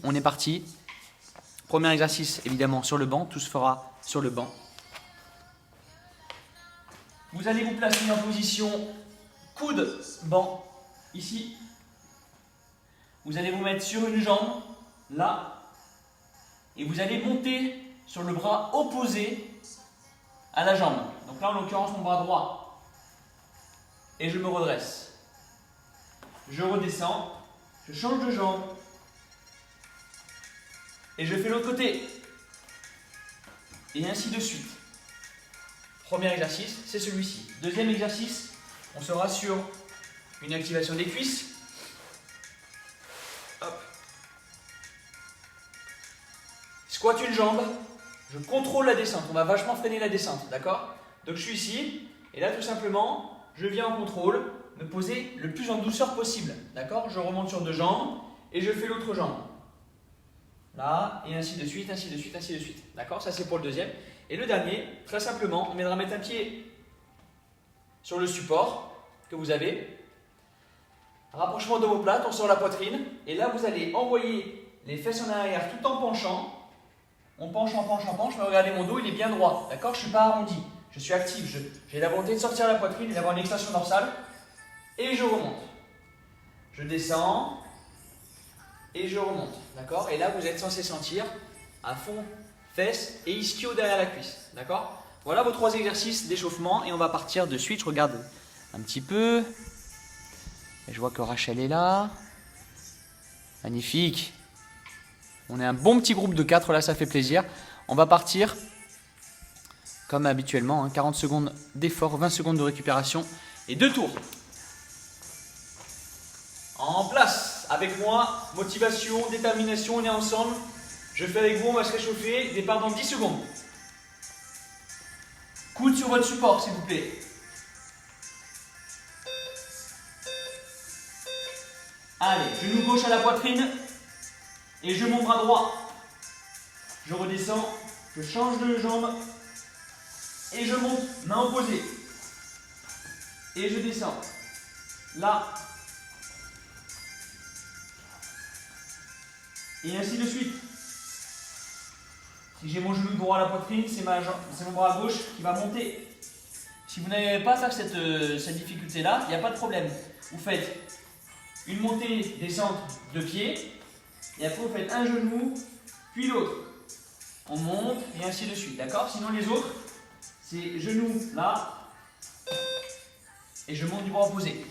On est parti. Premier exercice évidemment sur le banc, tout se fera sur le banc. Vous allez vous placer en position coude banc ici. Vous allez vous mettre sur une jambe là et vous allez monter sur le bras opposé à la jambe. Donc là en l'occurrence mon bras droit et je me redresse. Je redescends, je change de jambe. Et je fais l'autre côté. Et ainsi de suite. Premier exercice, c'est celui-ci. Deuxième exercice, on sera sur une activation des cuisses. Hop. Squat une jambe. Je contrôle la descente. On va vachement freiner la descente, d'accord? Donc je suis ici. Et là, tout simplement, je viens en contrôle, me poser le plus en douceur possible. D'accord? Je remonte sur deux jambes et je fais l'autre jambe. Là, et ainsi de suite, ainsi de suite, ainsi de suite. D'accord? Ça, c'est pour le deuxième. Et le dernier, très simplement, on viendra mettre un pied sur le support que vous avez. Rapprochement d'omoplate, on sort la poitrine. Et là, vous allez envoyer les fesses en arrière tout en penchant. On penche, on penche, on penche. Mais regardez, mon dos, il est bien droit. D'accord? Je ne suis pas arrondi. Je suis actif. J'ai la volonté de sortir la poitrine et d'avoir une extension dorsale. Et je remonte. Je descends. Et je remonte, d'accord? Et là, vous êtes censé sentir à fond fesses et ischio derrière la cuisse, d'accord? Voilà vos trois exercices d'échauffement et on va partir de suite. Je regarde un petit peu. Et je vois que Rachel est là. Magnifique. On est un bon petit groupe de 4, là, ça fait plaisir. On va partir comme habituellement, hein, 40 secondes d'effort, 20 secondes de récupération et 2 tours. En place, avec moi, motivation, détermination, on est ensemble. Je fais avec vous, on va se réchauffer. Départ dans 10 secondes. Coude sur votre support, s'il vous plaît. Allez, genou gauche à la poitrine. Et je monte bras droit. Je redescends, je change de jambe. Et je monte, main opposée. Et je descends. Là. Et ainsi de suite. Si j'ai mon genou droit à la poitrine, c'est mon bras gauche qui va monter. Si vous n'avez pas cette difficulté-là, il n'y a pas de problème. Vous faites une montée, descente de pied, et après vous faites un genou, puis l'autre. On monte, et ainsi de suite, d'accord? Sinon les autres, c'est genou là, et je monte du bras opposé.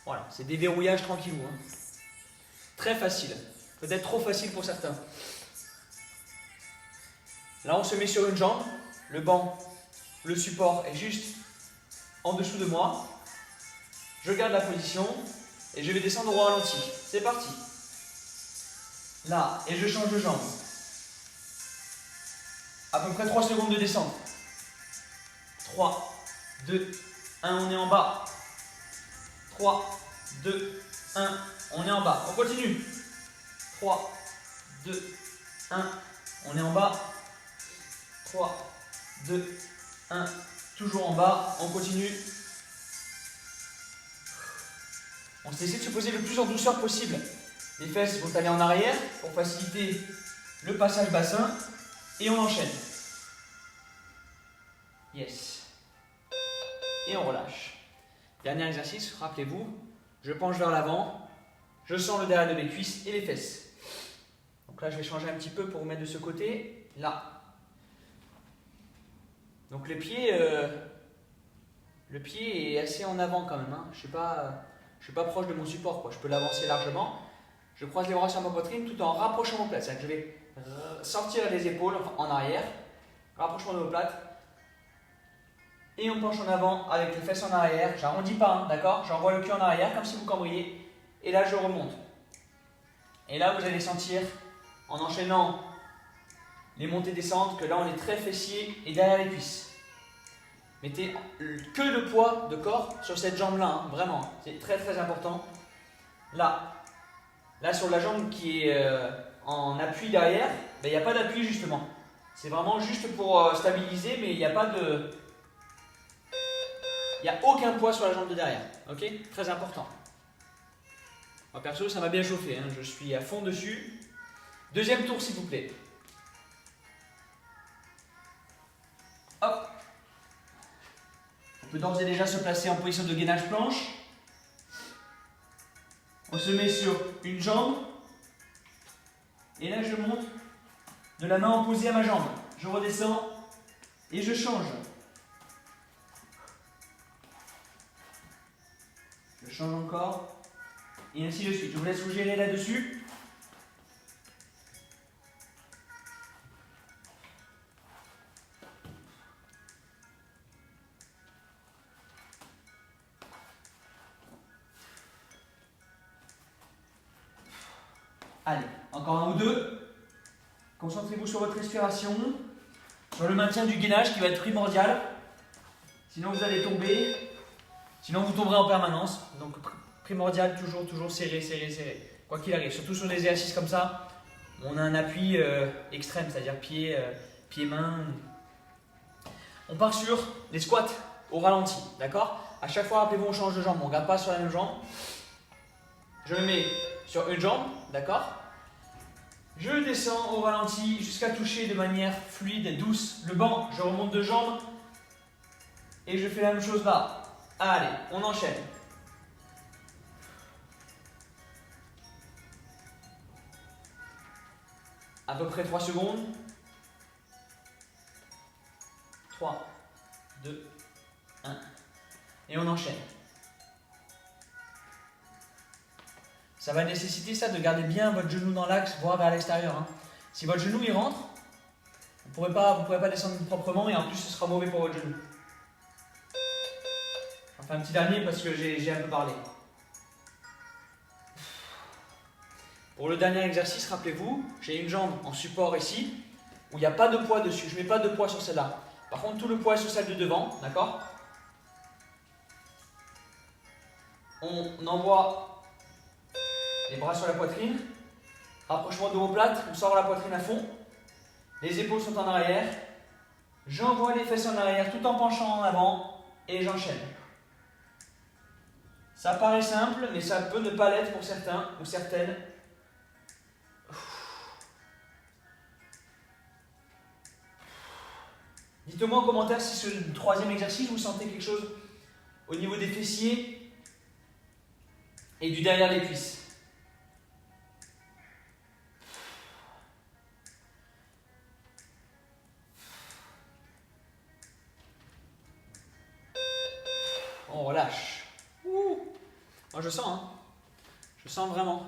Voilà, c'est des verrouillages tranquillou. Hein. Très facile. Peut-être trop facile pour certains. Là, on se met sur une jambe. Le banc, le support est juste en dessous de moi. Je garde la position et je vais descendre au ralenti. C'est parti. Là, et je change de jambe. À peu près 3 secondes de descente. 3, 2, 1, on est en bas. 3, 2, 1, on est en bas. On continue. 3, 2, 1, on est en bas. 3, 2, 1, toujours en bas, on continue. On essaie de se poser le plus en douceur possible. Les fesses vont aller en arrière pour faciliter le passage bassin et on enchaîne. Yes. Et on relâche. Dernier exercice, rappelez-vous, je penche vers l'avant, je sens le derrière de mes cuisses et les fesses. Donc là, je vais changer un petit peu pour vous mettre de ce côté. Là. Donc le pied est assez en avant quand même. Hein. Je ne suis pas proche de mon support. Quoi. Je peux l'avancer largement. Je croise les bras sur ma poitrine tout en rapprochant mon plate. C'est-à-dire que je vais sortir les épaules en arrière. Rapprochement de mon plate. Et on penche en avant avec les fesses en arrière. J'arrondis pas, hein, d'accord? J'envoie le cul en arrière comme si vous cambriez. Et là, je remonte. Et là, vous allez sentir, en enchaînant les montées-descentes, que là, on est très fessier et derrière les cuisses. Mettez que le poids de corps sur cette jambe-là, hein, vraiment. C'est très, très important. Là, sur la jambe qui est en appui derrière, ben, il n'y a pas d'appui, justement. C'est vraiment juste pour stabiliser, mais il n'y a pas de... Il n'y a aucun poids sur la jambe de derrière. Ok? Très important. Moi perso, ça m'a bien chauffé, hein. Je suis à fond dessus. Deuxième tour s'il vous plaît. Hop. On peut d'ores et déjà se placer en position de gainage planche. On se met sur une jambe. Et là je monte de la main opposée à ma jambe. Je redescends et je change. Je change encore. Et ainsi de suite. Je vous laisse vous gérer là-dessus. Allez, encore un ou deux. Concentrez-vous sur votre respiration, sur le maintien du gainage qui va être primordial. Sinon vous allez tomber, sinon vous tomberez en permanence. Donc primordial, toujours serré, serré, serré. Quoi qu'il arrive, surtout sur des exercices comme ça, on a un appui extrême, c'est-à-dire pied, main. On part sur les squats au ralenti, d'accord? À chaque fois, rappelez-vous, on change de jambe, on ne garde pas sur la même jambe. Je me mets sur une jambe, d'accord? Je descends au ralenti jusqu'à toucher de manière fluide et douce le banc. Je remonte de jambes et je fais la même chose là. Allez, on enchaîne. À peu près 3 secondes. 3, 2, 1. Et on enchaîne. Ça va nécessiter ça de garder bien votre genou dans l'axe, voire vers l'extérieur. Hein. Si votre genou il rentre, vous ne pourrez pas descendre proprement et en plus ce sera mauvais pour votre genou. J'en fais un petit dernier parce que j'ai un peu parlé. Pour le dernier exercice, rappelez-vous, j'ai une jambe en support ici, où il n'y a pas de poids dessus. Je ne mets pas de poids sur celle-là. Par contre, tout le poids est sur celle de devant, d'accord? On envoie les bras sur la poitrine, rapprochement de omoplate, on sort la poitrine à fond, les épaules sont en arrière, j'envoie les fesses en arrière tout en penchant en avant et j'enchaîne. Ça paraît simple, mais ça peut ne pas l'être pour certains ou certaines. Dites-moi en commentaire si ce troisième exercice, vous sentez quelque chose au niveau des fessiers et du derrière les cuisses. On relâche. Ouh. Moi je sens, hein. Je sens vraiment.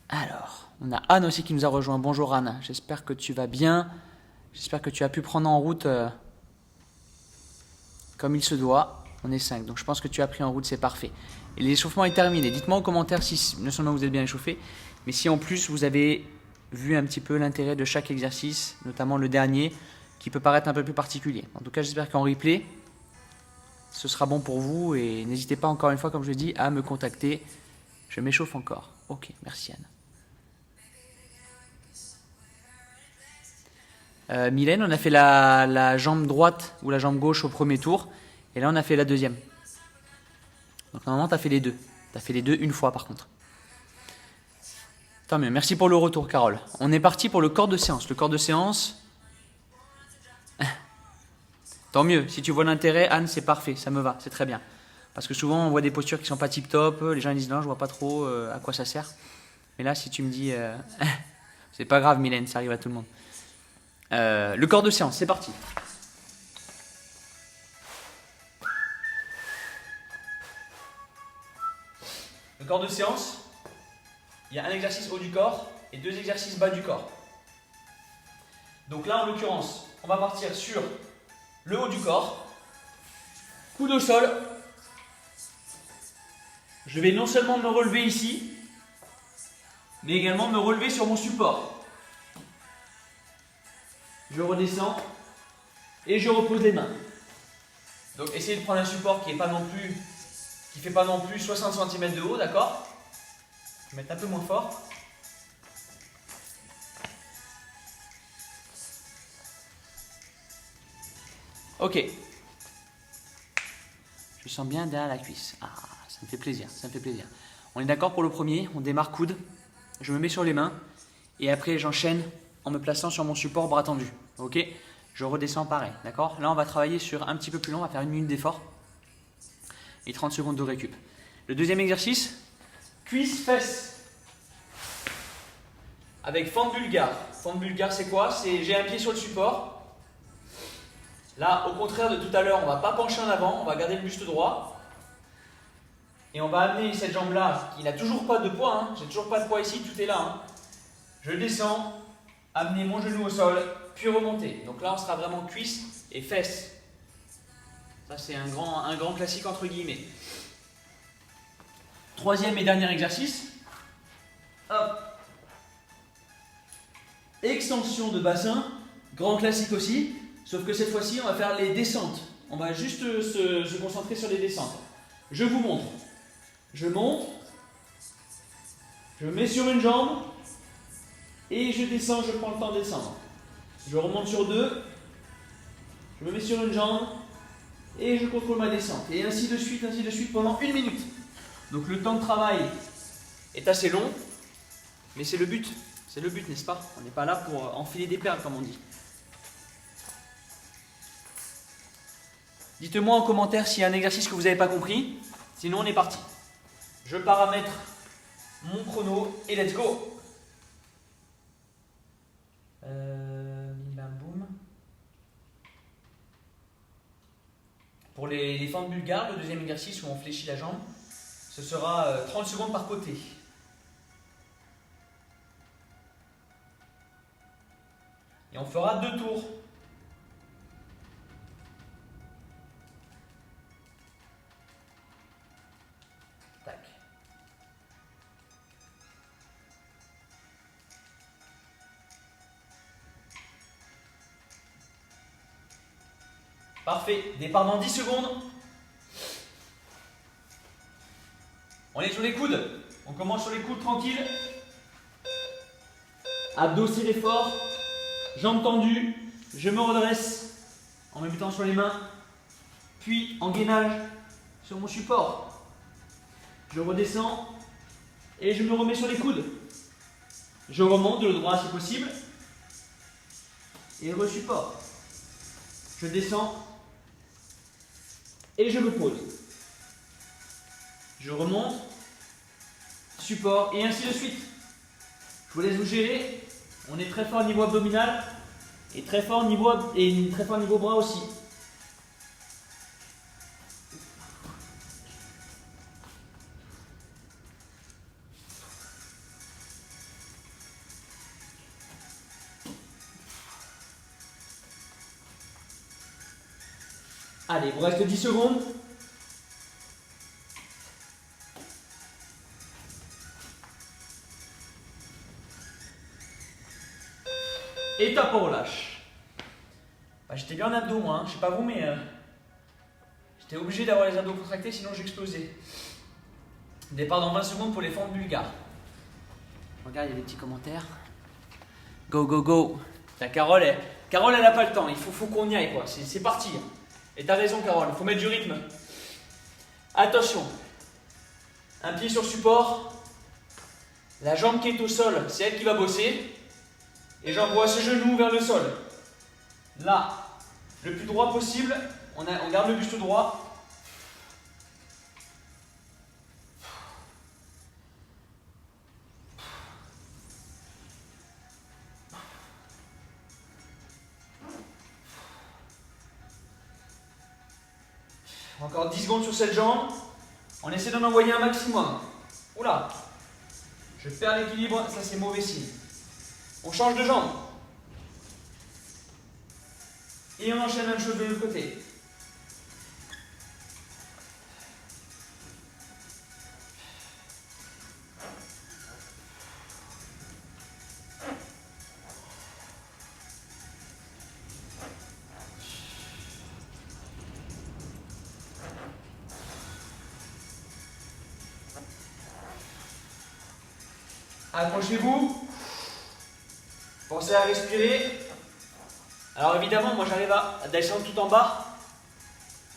Alors, on a Anne aussi qui nous a rejoint. Bonjour Anne, j'espère que tu vas bien. J'espère que tu as pu prendre en route comme il se doit. On est 5, donc je pense que tu as pris en route, c'est parfait. Et l'échauffement est terminé. Dites-moi en commentaire si non seulement vous êtes bien échauffé, mais si en plus vous avez vu un petit peu l'intérêt de chaque exercice, notamment le dernier, qui peut paraître un peu plus particulier. En tout cas, j'espère qu'en replay, ce sera bon pour vous. Et n'hésitez pas encore une fois, comme je dis, à me contacter. Je m'échauffe encore. Ok, merci Anne. Mylène, on a fait la jambe droite ou la jambe gauche au premier tour. Et là, on a fait la deuxième. Donc normalement, tu as fait les deux. Tu as fait les deux une fois par contre. Tant mieux. Merci pour le retour, Carole. On est parti pour le corps de séance. Le corps de séance... Tant mieux. Si tu vois l'intérêt, Anne, c'est parfait. Ça me va. C'est très bien. Parce que souvent, on voit des postures qui sont pas tip-top. Les gens disent non, je vois pas trop à quoi ça sert. Mais là, si tu me dis... c'est pas grave, Mylène. Ça arrive à tout le monde. Le corps de séance, c'est parti. Le corps de séance, il y a un exercice haut du corps et 2 exercices bas du corps. Donc là, en l'occurrence, on va partir sur le haut du corps, coude au sol. Je vais non seulement me relever ici, mais également me relever sur mon support. Je redescends et je repose les mains. Donc essayez de prendre un support qui ne fait pas non plus 60 cm de haut, d'accord? Je vais mettre un peu moins fort. Ok. Je sens bien derrière la cuisse. Ah, ça Ça me fait plaisir, ça me fait plaisir. On est d'accord pour le premier, on démarre coude, je me mets sur les mains et après j'enchaîne en me plaçant sur mon support bras tendu. Ok? Je redescends pareil, d'accord? Là on va travailler sur un petit peu plus long, on va faire 1 minute d'effort et 30 secondes de récup. Le deuxième exercice, cuisse, fesses. Avec fente bulgare. Fente bulgare c'est quoi? C'est j'ai un pied sur le support. Là au contraire de tout à l'heure, on ne va pas pencher en avant, on va garder le buste droit. Et on va amener cette jambe-là, qui n'a toujours pas de poids, hein. J'ai toujours pas de poids ici, tout est là. Hein. Je descends, amener mon genou au sol, puis remonter. Donc là, on sera vraiment cuisse et fesses. Ça, c'est un grand classique entre guillemets. Troisième et dernier exercice. Hop. Extension de bassin, grand classique aussi, sauf que cette fois-ci, on va faire les descentes. On va juste se concentrer sur les descentes. Je vous montre. Je monte, je me mets sur une jambe et je descends, je prends le temps de descendre. Je remonte sur deux, je me mets sur une jambe et je contrôle ma descente. Et ainsi de suite pendant 1 minute. Donc le temps de travail est assez long, mais c'est le but. C'est le but, n'est-ce pas? On n'est pas là pour enfiler des perles, comme on dit. Dites-moi en commentaire s'il y a un exercice que vous n'avez pas compris. Sinon, on est parti. Je paramètre mon chrono et let's go. Bim, boum. Pour les fentes bulgares, le deuxième exercice où on fléchit la jambe, ce sera 30 secondes par côté. Et on fera 2 tours. Tac. Parfait. Départ dans 10 secondes. On est sur les coudes. On commence sur les coudes tranquille. Abdos serrés fort. Jambes tendues. Je me redresse en me mettant sur les mains. Puis en gainage sur mon support. Je redescends et je me remets sur les coudes. Je remonte de le droit si possible. Et re-support. Je descends et je me pose. Je remonte, support et ainsi de suite. Je vous laisse vous gérer. On est très fort au niveau abdominal et très fort au niveau bras aussi. Allez, il vous reste 10 secondes. Et top, on relâche. Bah, j'étais bien en abdos moi, hein. Je sais pas vous mais j'étais obligé d'avoir les abdos contractés sinon j'explosais. Départ dans 20 secondes pour les fentes bulgares. Regarde, il y a des petits commentaires. Go, go, go. Ta Carole, elle a pas le temps, il faut qu'on y aille quoi, c'est parti. Et t'as raison Carole, il faut mettre du rythme. Attention, un pied sur support, la jambe qui est au sol, c'est elle qui va bosser. Et j'envoie ce genou vers le sol. Là, le plus droit possible, on garde le buste droit. Encore 10 secondes sur cette jambe. On essaie d'en envoyer un maximum. Oula, je perds l'équilibre, ça c'est mauvais signe. On change de jambe. Et on enchaîne la même chose de l'autre côté. Accrochez-vous. Pensez à respirer. Alors évidemment, moi j'arrive à descendre tout en bas.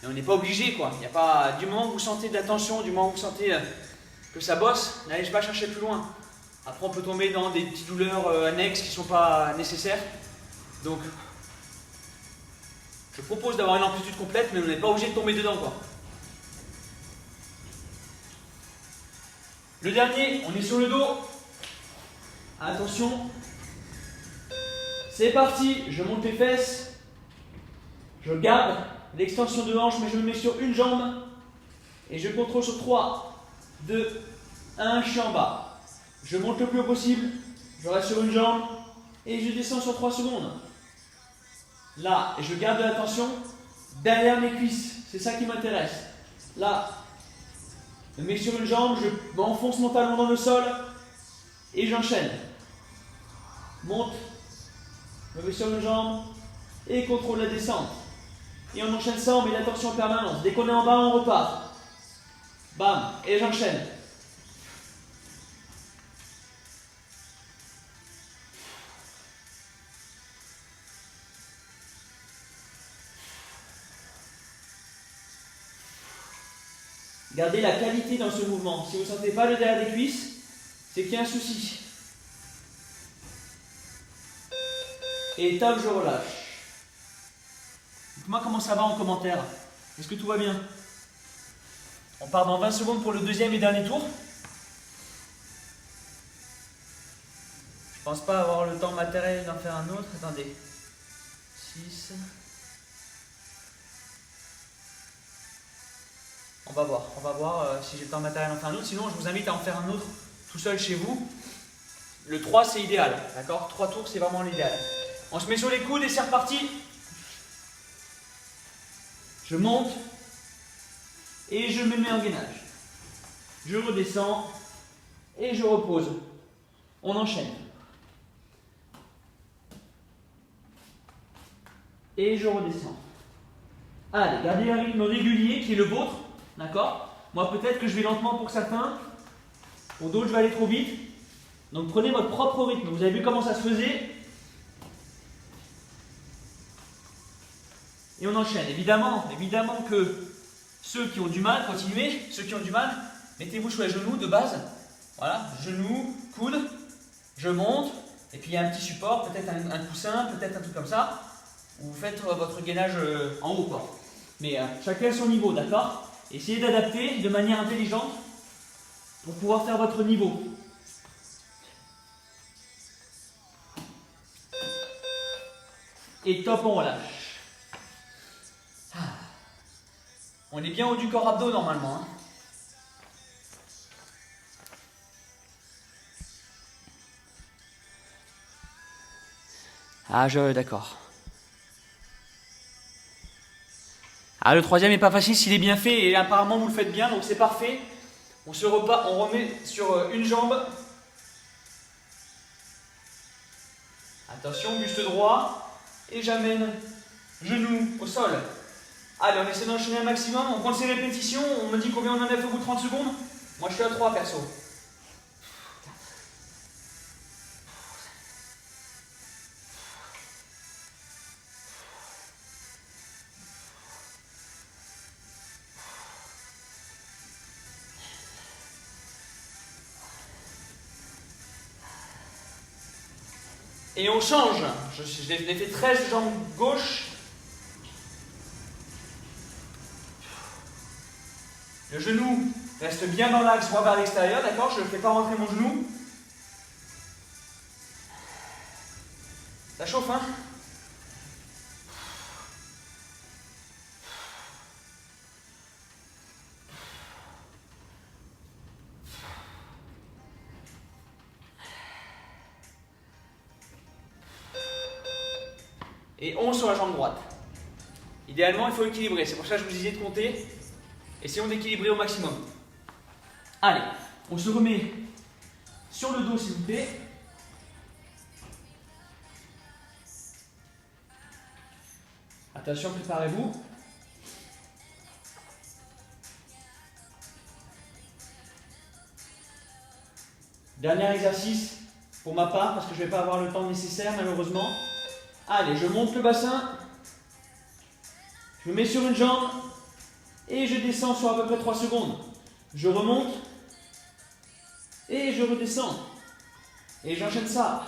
Mais on n'est pas obligé, quoi. Il y a pas, du moment que vous sentez de la tension, du moment que vous sentez que ça bosse, n'allez pas chercher plus loin. Après, on peut tomber dans des petites douleurs annexes qui ne sont pas nécessaires. Donc, je propose d'avoir une amplitude complète, mais on n'est pas obligé de tomber dedans, quoi. Le dernier, on est sur le dos. Attention. C'est parti, je monte les fesses. Je garde l'extension de hanche, mais je me mets sur une jambe. Et je contrôle sur 3, 2, 1, je suis en bas. Je monte le plus haut possible. Je reste sur une jambe. Et je descends sur 3 secondes. Là, et je garde de la tension derrière mes cuisses. C'est ça qui m'intéresse. Là, je me mets sur une jambe, je m'enfonce mon talon dans le sol. Et j'enchaîne. Monte. Je me mets sur une jambe. Et contrôle la descente. Et on enchaîne ça, on met la tension en permanence. Dès qu'on est en bas, on repart. Bam. Et j'enchaîne. Gardez la qualité dans ce mouvement. Si vous ne sentez pas le derrière des cuisses, c'est qu'il y a un souci. Et top, je relâche. Dites-moi comment ça va en commentaire. Est-ce que tout va bien? On part dans 20 secondes pour le deuxième et dernier tour. Je pense pas avoir le temps matériel d'en faire un autre. Attendez. 6. On va voir si j'ai le temps matériel d'en faire un autre. Sinon, je vous invite à en faire un autre tout seul chez vous. Le 3, c'est idéal. D'accord? 3 tours, c'est vraiment l'idéal. On se met sur les coudes et c'est reparti. Je monte et je me mets en gainage. Je redescends et je repose. On enchaîne. Et je redescends. Allez, gardez un rythme régulier qui est le vôtre. D'accord? Moi, peut-être que je vais lentement pour certains. Pour d'autres, je vais aller trop vite. Donc, prenez votre propre rythme. Vous avez vu comment ça se faisait? Et on enchaîne. Évidemment que ceux qui ont du mal, continuez. Ceux qui ont du mal, mettez-vous sur les genoux de base. Voilà, genoux, coude. Je monte. Et puis, il y a un petit support, peut-être un coussin, peut-être un truc comme ça. Où vous faites votre gainage en haut, quoi. Mais chacun à son niveau, d'accord? Essayez d'adapter de manière intelligente pour pouvoir faire votre niveau. Et top, on relâche. On est bien haut du corps abdos normalement. Hein. D'accord. Ah, le troisième n'est pas facile s'il est bien fait et apparemment vous le faites bien, donc c'est parfait. On remet sur une jambe. Attention, buste droit. Et j'amène genou au sol. Allez, on essaie d'enchaîner un maximum. On compte ses répétitions. On me dit combien on en a fait au bout de 30 secondes. Moi, je suis à 3 perso. Et on change. Je l'ai fait 13 jambes gauche. Le genou reste bien dans l'axe, droit vers l'extérieur, d'accord? Je ne fais pas rentrer mon genou. Ça chauffe, hein? Et 11 sur la jambe droite. Idéalement, il faut équilibrer. C'est pour ça que je vous disais de compter. Essayons d'équilibrer au maximum. Allez, on se remet sur le dos, s'il vous plaît. Attention, préparez-vous. Dernier exercice pour ma part, parce que je ne vais pas avoir le temps nécessaire, malheureusement. Allez, je monte le bassin. Je me mets sur une jambe. Et je descends sur à peu près 3 secondes. Je remonte. Et je redescends. Et j'enchaîne ça.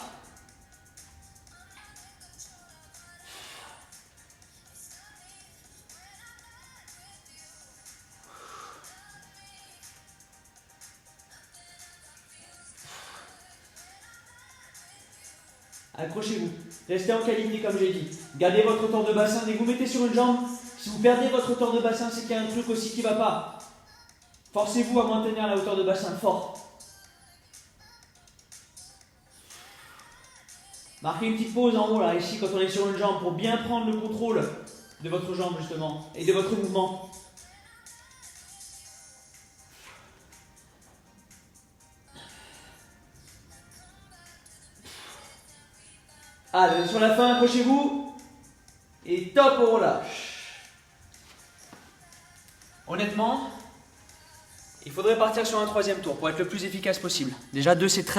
Accrochez-vous. Restez en qualité comme j'ai dit. Gardez votre tour de bassin. Dès que vous mettez sur une jambe, si vous perdez votre tour de bassin, c'est qu'il y a un truc aussi qui ne va pas. Forcez-vous à maintenir la hauteur de bassin fort. Marquez une petite pause en haut là, ici, quand on est sur une jambe, pour bien prendre le contrôle de votre jambe justement, et de votre mouvement. Allez, sur la fin, accrochez-vous. Et top, on relâche. Honnêtement, il faudrait partir sur un 3e tour pour être le plus efficace possible. Déjà 2 c'est très bien.